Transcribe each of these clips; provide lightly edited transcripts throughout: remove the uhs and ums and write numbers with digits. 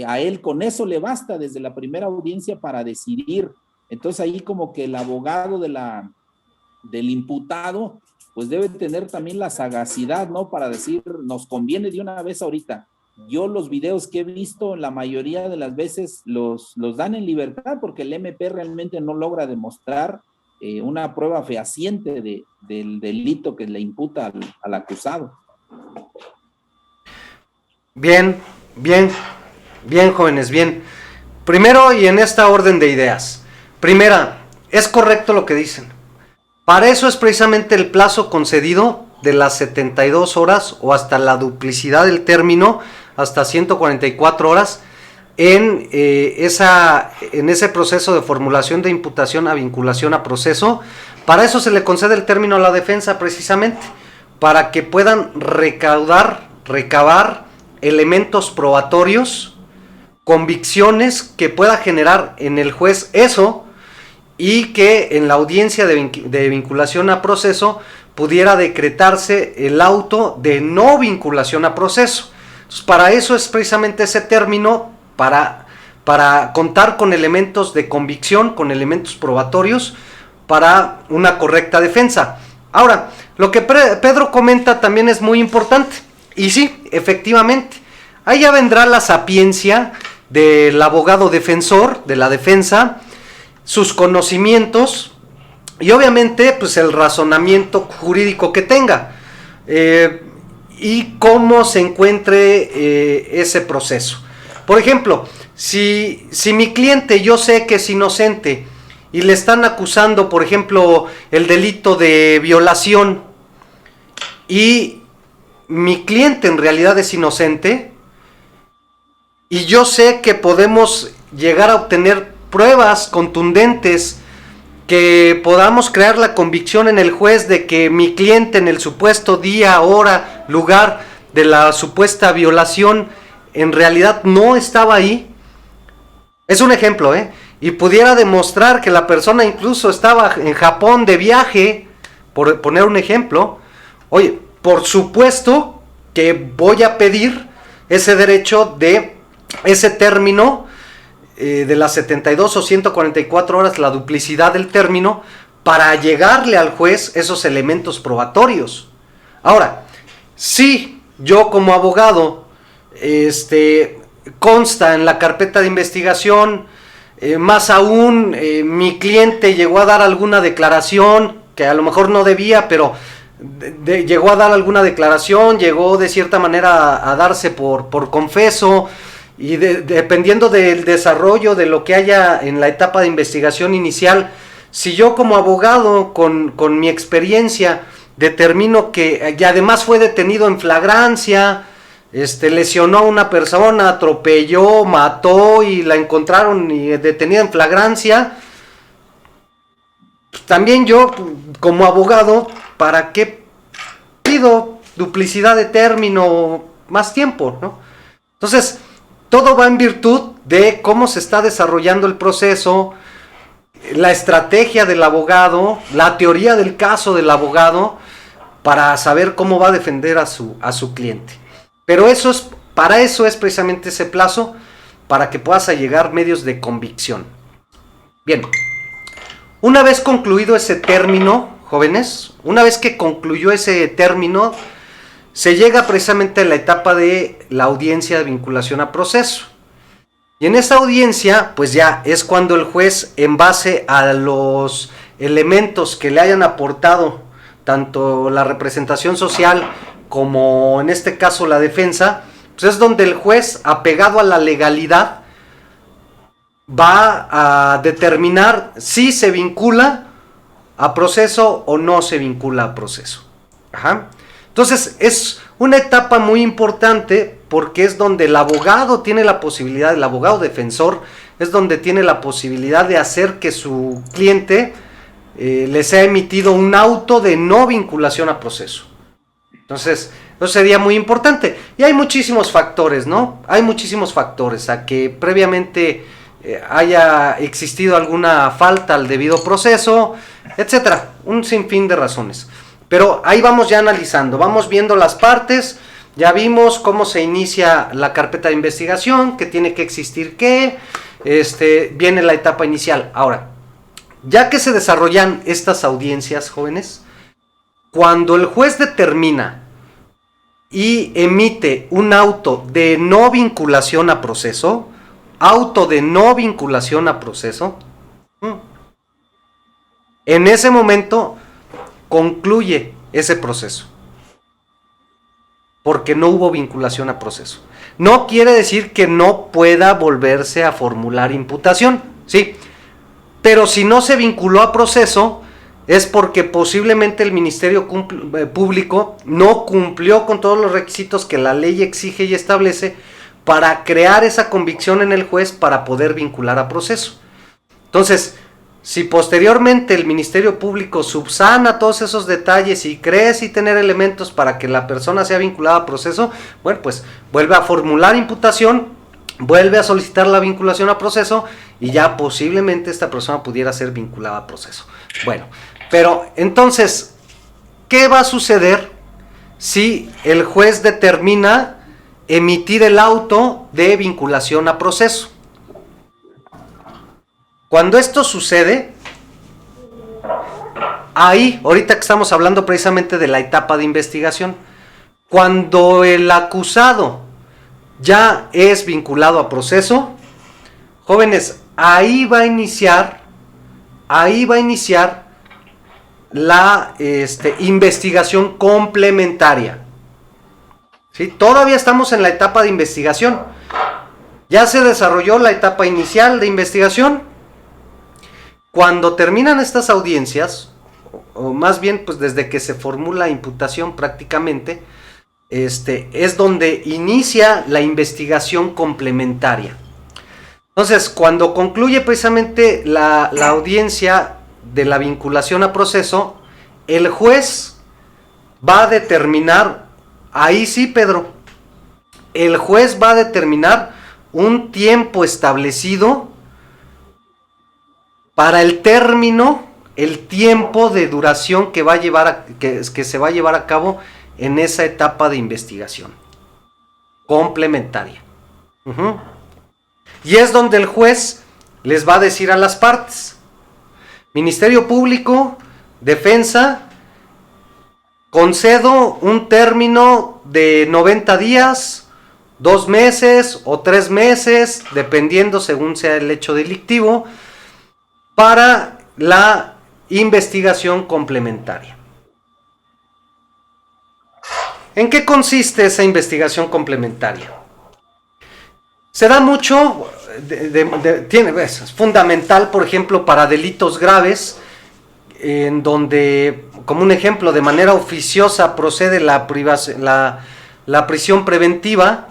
a él con eso le basta desde la primera audiencia para decidir. Entonces ahí como que el abogado del imputado pues debe tener también la sagacidad, ¿no? Para decir, nos conviene de una vez ahorita. Yo los videos que he visto, la mayoría de las veces los dan en libertad porque el MP realmente no logra demostrar una prueba fehaciente del delito que le imputa al acusado. Bien, jóvenes, bien. Primero, y en esta orden de ideas. Primera, es correcto lo que dicen. Para eso es precisamente el plazo concedido de las 72 horas o hasta la duplicidad del término, hasta 144 horas, en ese proceso de formulación de imputación a vinculación a proceso. Para eso se le concede el término a la defensa precisamente, para que puedan recabar elementos probatorios, convicciones que pueda generar en el juez eso, y que en la audiencia de vinculación a proceso pudiera decretarse el auto de no vinculación a proceso. Entonces, para eso es precisamente ese término, para contar con elementos de convicción, con elementos probatorios, para una correcta defensa. Ahora, lo que Pedro comenta también es muy importante, y sí, efectivamente, ahí ya vendrá la sapiencia del abogado defensor, de la defensa, sus conocimientos y obviamente pues el razonamiento jurídico que tenga y cómo se encuentre ese proceso. Por ejemplo, si mi cliente yo sé que es inocente y le están acusando, por ejemplo, el delito de violación y mi cliente en realidad es inocente y yo sé que podemos llegar a obtener pruebas contundentes que podamos crear la convicción en el juez de que mi cliente en el supuesto día, hora, lugar de la supuesta violación en realidad no estaba ahí. Es un ejemplo, y pudiera demostrar que la persona incluso estaba en Japón de viaje, por poner un ejemplo. Oye, por supuesto que voy a pedir ese derecho de ese término de las 72 o 144 horas, la duplicidad del término, para llegarle al juez esos elementos probatorios. Ahora, si yo como abogado consta en la carpeta de investigación, más aún mi cliente llegó a dar alguna declaración que a lo mejor no debía, pero llegó a dar alguna declaración, llegó de cierta manera a darse por confeso, y dependiendo del desarrollo de lo que haya en la etapa de investigación inicial, si yo como abogado con mi experiencia determino que y además fue detenido en flagrancia, lesionó a una persona, atropelló, mató y la encontraron detenida en flagrancia, pues también yo como abogado, ¿para qué pido duplicidad de término más tiempo, ¿no? Entonces, todo va en virtud de cómo se está desarrollando el proceso, la estrategia del abogado, la teoría del caso del abogado, para saber cómo va a defender a su cliente. Pero para eso es precisamente ese plazo, para que puedas llegar medios de convicción. Bien, una vez concluido ese término, jóvenes, una vez que concluyó ese término, se llega precisamente a la etapa de la audiencia de vinculación a proceso. Y en esa audiencia, pues ya es cuando el juez, en base a los elementos que le hayan aportado tanto la representación social como en este caso la defensa, pues es donde el juez, apegado a la legalidad, va a determinar si se vincula a proceso o no se vincula a proceso. Entonces es una etapa muy importante porque es donde el abogado tiene la posibilidad, el abogado defensor es donde tiene la posibilidad de hacer que su cliente le sea emitido un auto de no vinculación a proceso. Entonces, eso sería muy importante. Y hay muchísimos factores, ¿no? Hay muchísimos factores a que previamente haya existido alguna falta al debido proceso, etcétera. Un sinfín de razones. Pero ahí vamos ya analizando, vamos viendo las partes, ya vimos cómo se inicia la carpeta de investigación, que tiene que existir qué, viene la etapa inicial. Ahora, ya que se desarrollan estas audiencias, jóvenes, cuando el juez determina y emite un auto de no vinculación a proceso, en ese momento concluye ese proceso, porque no hubo vinculación a proceso. No quiere decir que no pueda volverse a formular imputación, ¿sí? Pero si no se vinculó a proceso, es porque posiblemente el Ministerio Público no cumplió con todos los requisitos que la ley exige y establece para crear esa convicción en el juez para poder vincular a proceso. Entonces, si posteriormente el Ministerio Público subsana todos esos detalles y cree sí tener elementos para que la persona sea vinculada a proceso, bueno, pues vuelve a formular imputación, vuelve a solicitar la vinculación a proceso y ya posiblemente esta persona pudiera ser vinculada a proceso. Bueno, pero entonces, ¿qué va a suceder si el juez determina emitir el auto de vinculación a proceso? Cuando esto sucede, ahí, ahorita que estamos hablando precisamente de la etapa de investigación, cuando el acusado ya es vinculado a proceso, jóvenes, ahí va a iniciar la investigación complementaria. ¿Sí? Todavía estamos en la etapa de investigación. Ya se desarrolló la etapa inicial de investigación. Cuando terminan estas audiencias, o más bien pues desde que se formula imputación prácticamente, es donde inicia la investigación complementaria. Entonces, cuando concluye precisamente la audiencia de la vinculación a proceso, el juez va a determinar, ahí sí, Pedro, el juez va a determinar un tiempo establecido para el término, el tiempo de duración que va a llevar que se va a llevar a cabo en esa etapa de investigación complementaria. Y es donde el juez les va a decir a las partes: Ministerio Público, defensa, concedo un término de 90 días, 2 meses o 3 meses, dependiendo según sea el hecho delictivo, para la investigación complementaria. ¿En qué consiste esa investigación complementaria? Se da mucho, es fundamental, por ejemplo, para delitos graves, en donde, como un ejemplo, de manera oficiosa procede la prisión preventiva,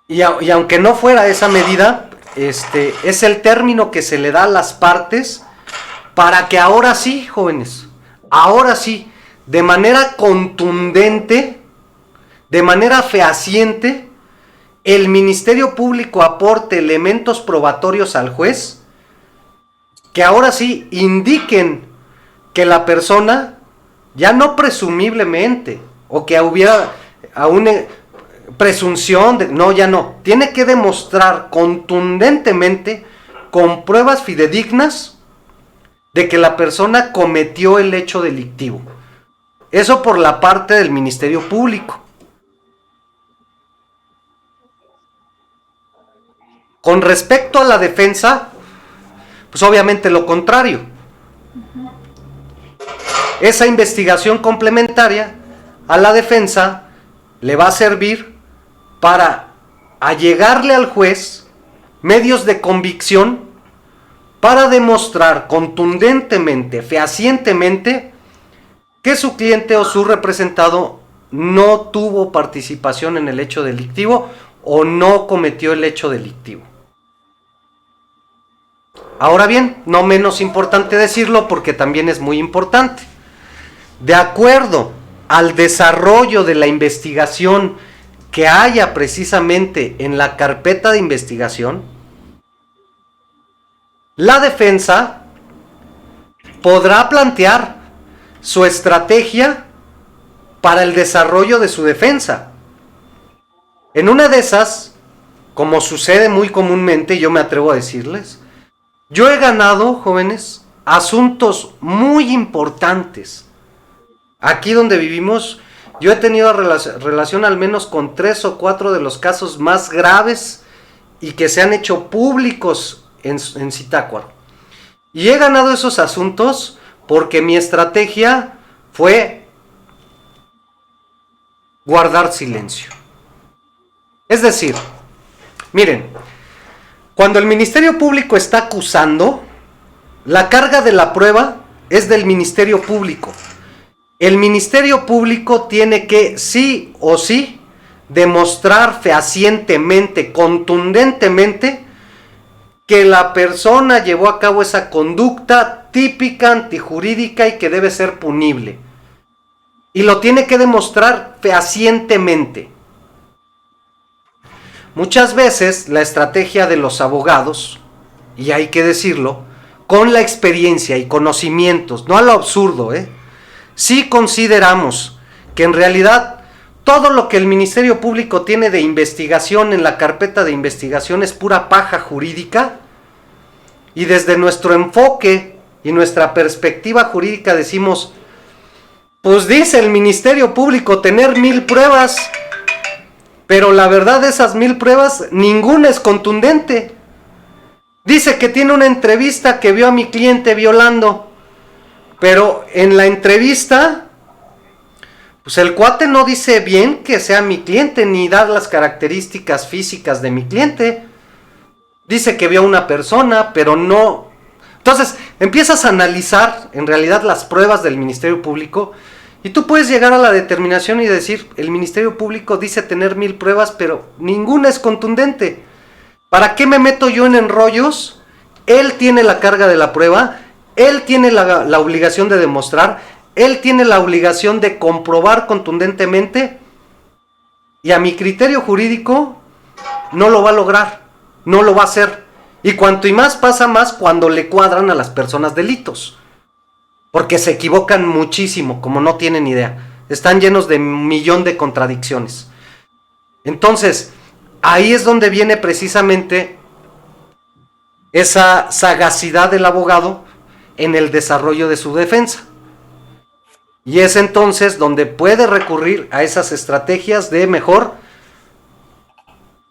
y aunque no fuera esa medida, es el término que se le da a las partes para que ahora sí, jóvenes, ahora sí, de manera contundente, de manera fehaciente, el Ministerio Público aporte elementos probatorios al juez que ahora sí indiquen que la persona, ya no presumiblemente, o que hubiera aún presunción de, no, ya no, tiene que demostrar contundentemente, con pruebas fidedignas, de que la persona cometió el hecho delictivo. Eso por la parte del Ministerio Público. Con respecto a la defensa, pues obviamente lo contrario. Esa investigación complementaria a la defensa le va a servir para allegarle al juez medios de convicción para demostrar contundentemente, fehacientemente, que su cliente o su representado no tuvo participación en el hecho delictivo o no cometió el hecho delictivo. Ahora bien, no menos importante decirlo, porque también es muy importante. De acuerdo al desarrollo de la investigación que haya precisamente en la carpeta de investigación, la defensa podrá plantear su estrategia para el desarrollo de su defensa. En una de esas, como sucede muy comúnmente, yo me atrevo a decirles, yo he ganado, jóvenes, asuntos muy importantes. Aquí donde vivimos, yo he tenido relación al menos con 3 o 4 de los casos más graves y que se han hecho públicos en Zitácuaro. Y he ganado esos asuntos porque mi estrategia fue guardar silencio. Es decir, miren, cuando el Ministerio Público está acusando, la carga de la prueba es del Ministerio Público. El Ministerio Público tiene que, sí o sí, demostrar fehacientemente, contundentemente, que la persona llevó a cabo esa conducta típica, antijurídica y que debe ser punible. Y lo tiene que demostrar fehacientemente. Muchas veces la estrategia de los abogados, y hay que decirlo, con la experiencia y conocimientos, no a lo absurdo, sí consideramos que en realidad todo lo que el Ministerio Público tiene de investigación en la carpeta de investigación es pura paja jurídica, y desde nuestro enfoque y nuestra perspectiva jurídica decimos, pues dice el Ministerio Público tener 1000 pruebas, pero la verdad de esas 1000 pruebas, ninguna es contundente. Dice que tiene una entrevista que vio a mi cliente violando, pero en la entrevista, pues el cuate no dice bien que sea mi cliente, ni da las características físicas de mi cliente. Dice que vio a una persona, pero no. Entonces, empiezas a analizar en realidad las pruebas del Ministerio Público y tú puedes llegar a la determinación y decir, el Ministerio Público dice tener 1000 pruebas, pero ninguna es contundente. ¿Para qué me meto yo en enrollos? Él tiene la carga de la prueba, él tiene la obligación de demostrar, él tiene la obligación de comprobar contundentemente, y a mi criterio jurídico no lo va a lograr, no lo va a hacer. Y cuanto y más pasa más cuando le cuadran a las personas delitos, porque se equivocan muchísimo, como no tienen idea. Están llenos de 1,000,000 de contradicciones. Entonces, ahí es donde viene precisamente esa sagacidad del abogado en el desarrollo de su defensa. Y es entonces donde puede recurrir a esas estrategias de mejor,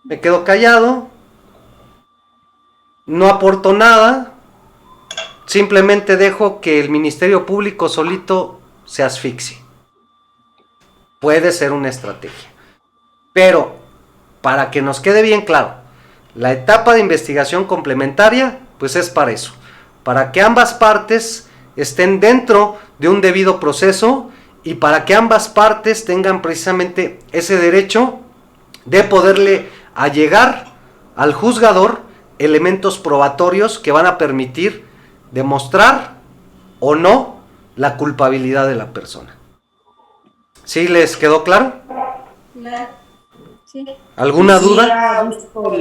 me quedo callado, no aporto nada, simplemente dejo que el Ministerio Público solito se asfixie. Puede ser una estrategia. Pero, para que nos quede bien claro, la etapa de investigación complementaria, pues es para eso. Para que ambas partes estén dentro de un debido proceso y para que ambas partes tengan precisamente ese derecho de poderle allegar al juzgador elementos probatorios que van a permitir demostrar o no la culpabilidad de la persona. ¿Sí les quedó claro? Sí. ¿Alguna duda? ¿Ha visto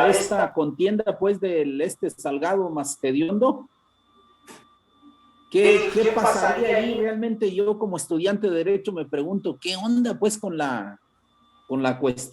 esta contienda pues del Salgado más Hediondo? ¿Qué pasaría ahí? Realmente yo como estudiante de Derecho me pregunto, ¿qué onda pues con la cuestión?